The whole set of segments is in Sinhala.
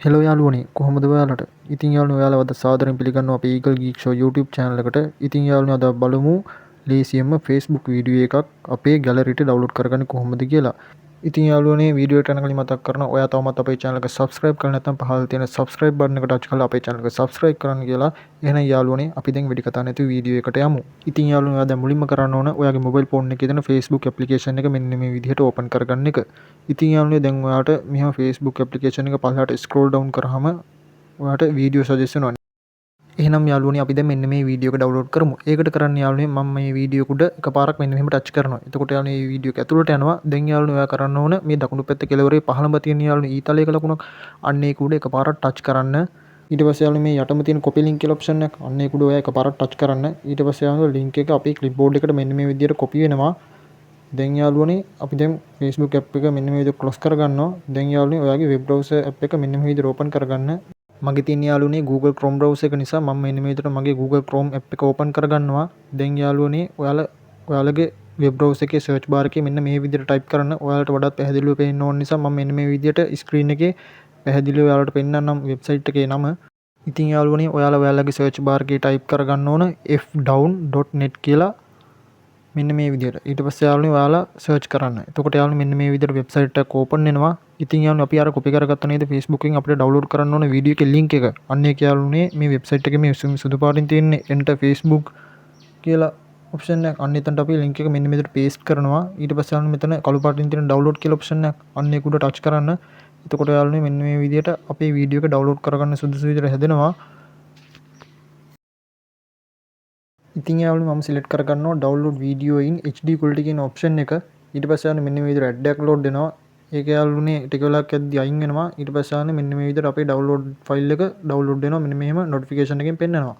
හෙලෝ යාළුවනේ කොහොමද ඔයාලට? ඉතින් යාළුවනේ ඔයාලව අද සාදරයෙන් පිළිගන්නවා අපේ Eagle Geek Show YouTube channel එකට. ඉතින් යාළුවනේ අද බලමු ලේසියෙන්ම Facebook වීඩියෝ එකක් අපේ ගැලරියට ඩවුන්ලෝඩ් කරගන්නේ කොහොමද කියලා. ඉතින් යාළුවනේ වීඩියෝ එකට යන කලින් මතක් කරනවා ඔයා තවමත් අපේ channel එක subscribe කරලා නැත්නම් පහළ තියෙන subscribe button එක touch කරලා අපේ channel එක subscribe කරන්න කියලා. එහෙනම් යාළුවනේ අපි දැන් වැඩි කතා නැතුව වීඩියෝ එකට යමු. ඉතින් යාළුවනේ ඔයා දැන් මුලින්ම කරන්න ඕන ඔයාගේ mobile phone එකේ තියෙන Facebook application එක මෙන්න මේ විදිහට open කරගන්න එක. ඉතින් යාළුවනේ දැන් ඔයාට මෙහෙම Facebook application එක පහළට scroll down කරාම ඔයාට video suggestion වань. එහෙනම් යාළුවනේ අපි දැන් මෙන්න මේ වීඩියෝ එක ඩවුන්ලෝඩ් කරමු. ඒකට කරන්න යාළුවනේ මම මේ වීඩියෝ එක උඩ එකපාරක් මෙන්න මෙහෙම ටච් කරනවා. එතකොට යාළුවනේ මේ වීඩියෝ එක ඇතුළට යනවා. දැන් යාළුවනේ ඔයා කරන්න ඕන මේ දකුණු පැත්තේ කෙළවරේ පහළම තියෙන යාළුවනේ ඊතලයක ලකුණක් අන්න ඒක උඩ එකපාරක් ටච් කරන්න. ඊට පස්සේ යාළුවනේ මේ යටම තියෙන copy link කියලා option එක අන්න ඒක උඩ ඔයා එකපාරක් ටච් කරන්න. ඊට පස්සේ යාළුවනේ link එක අපේ clipboard එකට මෙන්න මේ විදිහට copy වෙනවා. දැන් යාළුවනේ අපි දැන් Facebook app එක මෙන්න මේ විදිහට close කරගන්නවා. දැන් යාළුවනේ ඔයාගේ web browser app එක මෙන්න මේ විදිහට open කරගන්න. මගේ තියෙන යාළුවනේ Google Chrome browser එක නිසා මම මෙන්න මේ විදිහට මගේ Google Chrome app එක open කරගන්නවා. දැන් යාළුවනේ ඔයාලගේ web browser එකේ search bar එකේ මෙන්න මේ විදිහට type කරන්න. ඔයාලට වඩාත් පැහැදිලිව පේන්න ඕන නිසා මම මෙන්න මේ විදිහට screen එකේ පැහැදිලිව ඔයාලට පෙන්නන්නම් website එකේ නම. ඉතින් යාළුවනේ ඔයාලගේ search bar එකේ type කරගන්න ඕන fdown.net කියලා මෙන්න මේ විදිහට. ඊට පස්සේ යාළුවනේ ඔයාලා search කරන්න. එතකොට යාළුවනේ මෙන්න මේ විදිහට website එක open වෙනවා. ඉතින් යාළුවනේ අපි අර copy කරගත්තා නේද Facebook එකෙන් අපිට download කරන්න ඕන වීඩියෝ එකේ link එක. අන්න ඒක යාළුවනේ මේ website එකේ මේ සුදු පාටින් තියෙන enter Facebook කියලා option එක. අන්න එතනට අපි link එක මෙන්න මෙතන paste කරනවා. ඊට පස්සේ යාළුවනේ මෙතන කළු පාටින් තියෙන download කියලා option එක. අන්න ඒක උඩ touch කරන්න. එතකොට යාළුවනේ මෙන්න මේ විදිහට අපේ වීඩියෝ එක download කරගන්න සුදුසු විදිහට හැදෙනවා. ඉතින් යාළුවනේ මම select කරගන්නවා download video in HD quality කියන option එක. ඊට පස්සේ යාළුවනේ මෙන්න මේ විදිහට ad එකක් load වෙනවා. ඒක යාළුවනේ ටික වෙලාවක් යද්දී අයින් වෙනවා. ඊට පස්සේ යාළුවනේ මෙන්න මේ විදිහට අපේ download file එක download වෙනවා. මෙන්න මෙහෙම notification එකෙන් පෙන්නනවා.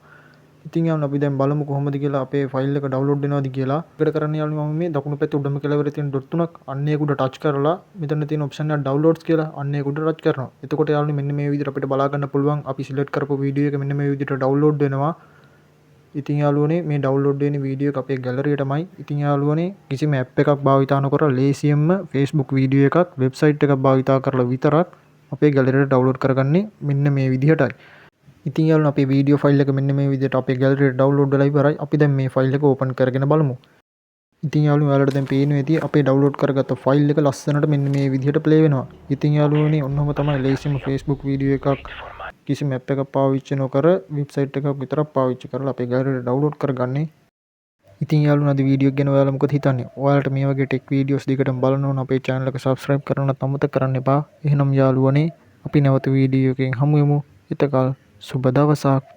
ඉතින් යාළුවනේ අපි දැන් බලමු කොහොමද කියලා අපේ file එක download වෙනවද කියලා. ඒකට කරන්න යාළුවනේ මම මේ දකුණු පැත්තේ උඩම කෙළවරේ තියෙන dot තුනක් අන්න ඒක උඩ touch කරලා මෙතන තියෙන option එක downloads කියලා අන්න ඒක උඩ touch කරනවා. එතකොට යාළුවනේ මෙන්න මේ විදිහට අපිට බලා ගන්න පුළුවන් අපි select කරපු video එක මෙන්න මේ විදිහට download වෙනවා. ඉතින් යාළුවනේ මේ download වෙන වීඩියෝ එක අපේ ගැලරියටමයි. ඉතින් යාළුවනේ කිසිම app එකක් භාවිතා නොකර ලේසියෙන්ම Facebook වීඩියෝ එකක් website එකක් භාවිතා කරලා විතරක් අපේ ගැලරියට download කරගන්නේ මෙන්න මේ විදිහටයි. ඉතින් යාළුවනේ අපේ වීඩියෝ ෆයිල් එක මෙන්න මේ විදිහට අපේ ගැලරියට download වෙලා ඉවරයි. අපි දැන් මේ ෆයිල් එක open කරගෙන බලමු. ඉතින් යාළුවනේ ඔයාලට දැන් පේනවා ඇති අපේ download කරගත්ත ෆයිල් එක ලස්සනට මෙන්න මේ විදිහට play වෙනවා. ඉතින් යාළුවනේ ඔන්නෝම තමයි ලේසියෙන්ම Facebook වීඩියෝ එකක් කිසිම app එකක් පාවිච්චි නොකර website එකක් විතරක් පාවිච්චි කරලා අපේ ගැලරියට download කරගන්නේ. ඉතින් යාළුවනේ අද වීඩියෝ එක ගැන ඔයාලා මොකද හිතන්නේ? ඔයාලට මේ වගේ tech videos දිගටම බලන්න ඕන අපේ channel එක subscribe කරන්නත් අමතක කරන්න එපා. එහෙනම් යාළුවනේ අපි නැවත වීඩියෝ එකකින් හමු වෙමු. එතකල් සුබ දවසක්.